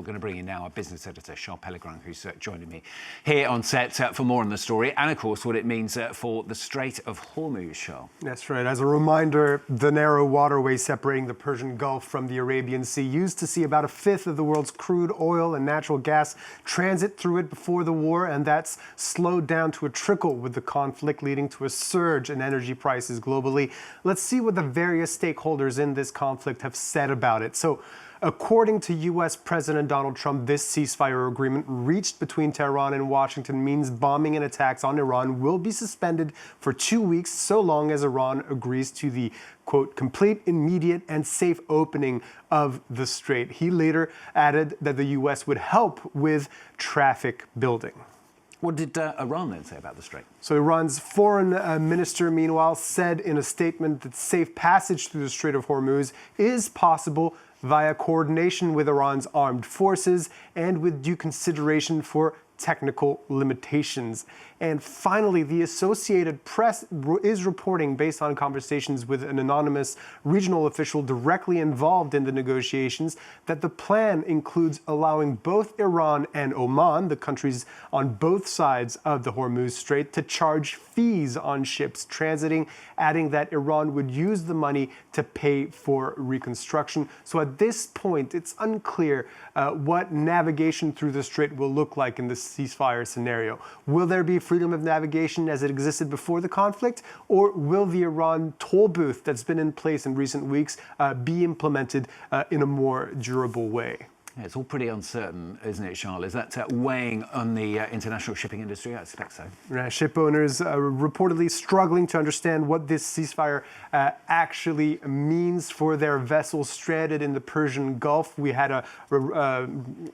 We're going to bring in now our business editor, Charles Pellegrin, who's joining me here on set for more on the story and, of course, what it means for the Strait of Hormuz, Charles. That's right. As a reminder, the narrow waterway separating the Persian Gulf from the Arabian Sea used to see about a fifth of the world's crude oil and natural gas transit through it before the war, and that's slowed down to a trickle with the conflict, leading to a surge in energy prices globally. Let's see what the various stakeholders in this conflict have said about it. So, according to U.S. President Donald Trump, this ceasefire agreement reached between Tehran and Washington means bombing and attacks on Iran will be suspended for 2 weeks, so long as Iran agrees to the, quote, complete, immediate, and safe opening of the strait. He later added that the U.S. would help with traffic building. What did Iran then say about the strait? So Iran's foreign minister, meanwhile, said in a statement that safe passage through the Strait of Hormuz is possible via coordination with Iran's armed forces and with due consideration for technical limitations. And finally, the Associated Press is reporting, based on conversations with an anonymous regional official directly involved in the negotiations, that the plan includes allowing both Iran and Oman, the countries on both sides of the Hormuz Strait, to charge fees on ships transiting, adding that Iran would use the money to pay for reconstruction. So at this point, it's unclear what navigation through the strait will look like in this ceasefire scenario. Will there be freedom of navigation as it existed before the conflict, or will the Iran toll booth that's been in place in recent weeks be implemented in a more durable way? Yeah, it's all pretty uncertain, isn't it, Charles? Is that weighing on the international shipping industry? I expect so. Ship owners reportedly struggling to understand what this ceasefire actually means for their vessels stranded in the Persian Gulf. We had a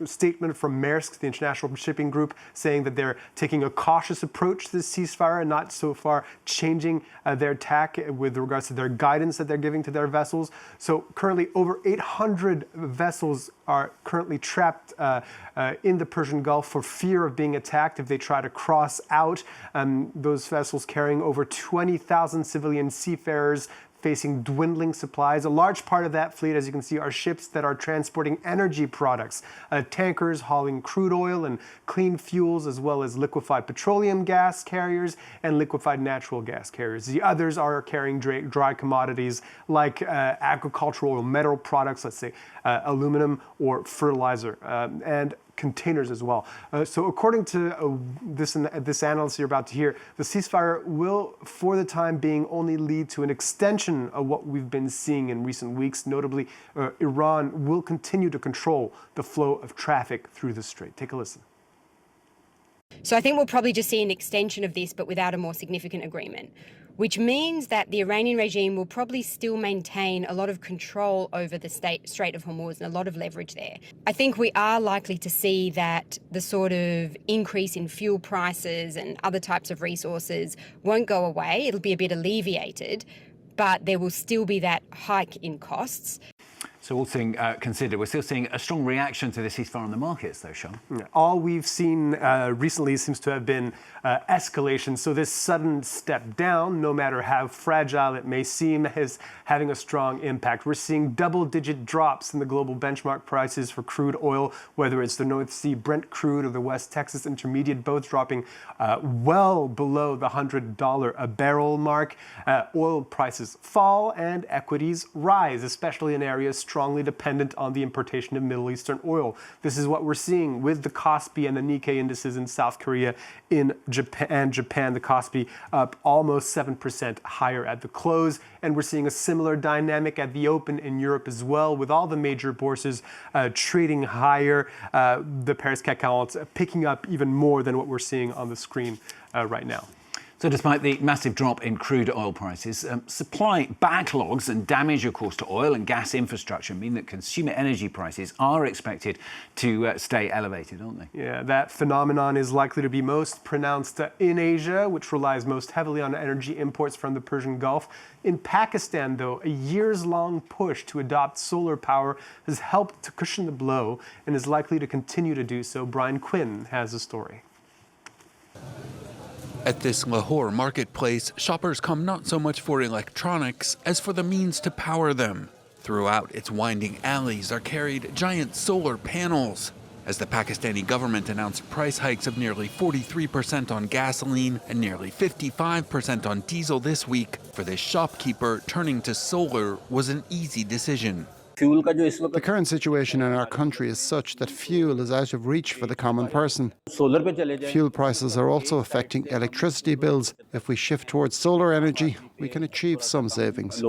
statement from Maersk, the international shipping group, saying that they're taking a cautious approach to this ceasefire and not so far changing their tack with regards to their guidance that they're giving to their vessels. So currently over 800 vessels are currently trapped in the Persian Gulf for fear of being attacked if they try to cross out. Those vessels carrying over 20,000 civilian seafarers facing dwindling supplies. A large part of that fleet, as you can see, are ships that are transporting energy products, tankers hauling crude oil and clean fuels, as well as liquefied petroleum gas carriers and liquefied natural gas carriers. The others are carrying dry commodities like agricultural metal products, let's say aluminum or fertilizer, and containers as well. So according to this analysis you're about to hear, the ceasefire will, for the time being, only lead to an extension of what we've been seeing in recent weeks. Notably, Iran will continue to control the flow of traffic through the strait. Take a listen. So I think we'll probably just see an extension of this, but without a more significant agreement, which means that the Iranian regime will probably still maintain a lot of control over the Strait of Hormuz and a lot of leverage there. I think we are likely to see that the sort of increase in fuel prices and other types of resources won't go away. It'll be a bit alleviated, but there will still be that hike in costs. So all things considered, we're still seeing a strong reaction to the ceasefire on the markets, though, Sean. All we've seen recently seems to have been escalation. So this sudden step down, no matter how fragile it may seem, is having a strong impact. We're seeing double-digit drops in the global benchmark prices for crude oil, whether it's the North Sea Brent crude or the West Texas Intermediate, both dropping well below the $100 a barrel mark. Oil prices fall and equities rise, especially in areas strongly dependent on the importation of Middle Eastern oil. This is what we're seeing with the Kospi and the Nikkei indices in South Korea. In Japan, the Kospi up almost 7% higher at the close. And we're seeing a similar dynamic at the open in Europe as well, with all the major bourses trading higher. The Paris CAC 40 picking up even more than what we're seeing on the screen right now. So despite the massive drop in crude oil prices, supply backlogs and damage, of course, to oil and gas infrastructure mean that consumer energy prices are expected to stay elevated, aren't they? Yeah, that phenomenon is likely to be most pronounced in Asia, which relies most heavily on energy imports from the Persian Gulf. In Pakistan, though, a years-long push to adopt solar power has helped to cushion the blow and is likely to continue to do so. Brian Quinn has a story. At this Lahore marketplace, shoppers come not so much for electronics as for the means to power them. Throughout its winding alleys are carried giant solar panels. As the Pakistani government announced price hikes of nearly 43% on gasoline and nearly 55% on diesel this week, for this shopkeeper, turning to solar was an easy decision. The current situation in our country is such that fuel is out of reach for the common person. Fuel prices are also affecting electricity bills. If we shift towards solar energy, we can achieve some savings.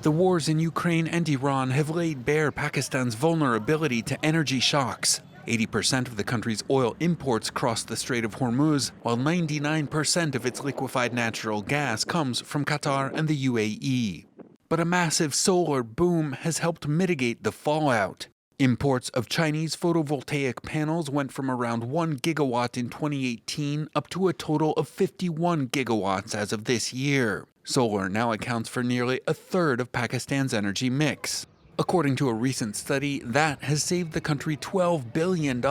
The wars in Ukraine and Iran have laid bare Pakistan's vulnerability to energy shocks. 80% of the country's oil imports cross the Strait of Hormuz, while 99% of its liquefied natural gas comes from Qatar and the UAE. But a massive solar boom has helped mitigate the fallout. Imports of Chinese photovoltaic panels went from around 1 gigawatt in 2018 up to a total of 51 gigawatts as of this year. Solar now accounts for nearly a third of Pakistan's energy mix. According to a recent study, that has saved the country $12 billion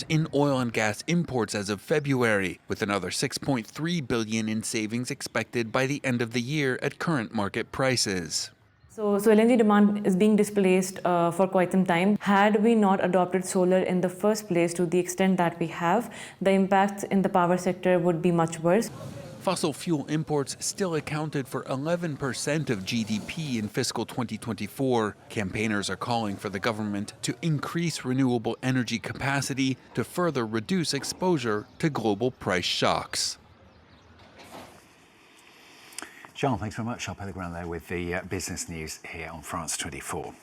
in oil and gas imports as of February, with another $6.3 billion in savings expected by the end of the year at current market prices. So LNG demand is being displaced for quite some time. Had we not adopted solar in the first place to the extent that we have, the impact in the power sector would be much worse. Fossil fuel imports still accounted for 11% of GDP in fiscal 2024. Campaigners are calling for the government to increase renewable energy capacity to further reduce exposure to global price shocks. John, thanks very much. I'll pay the ground there with the business news here on France 24.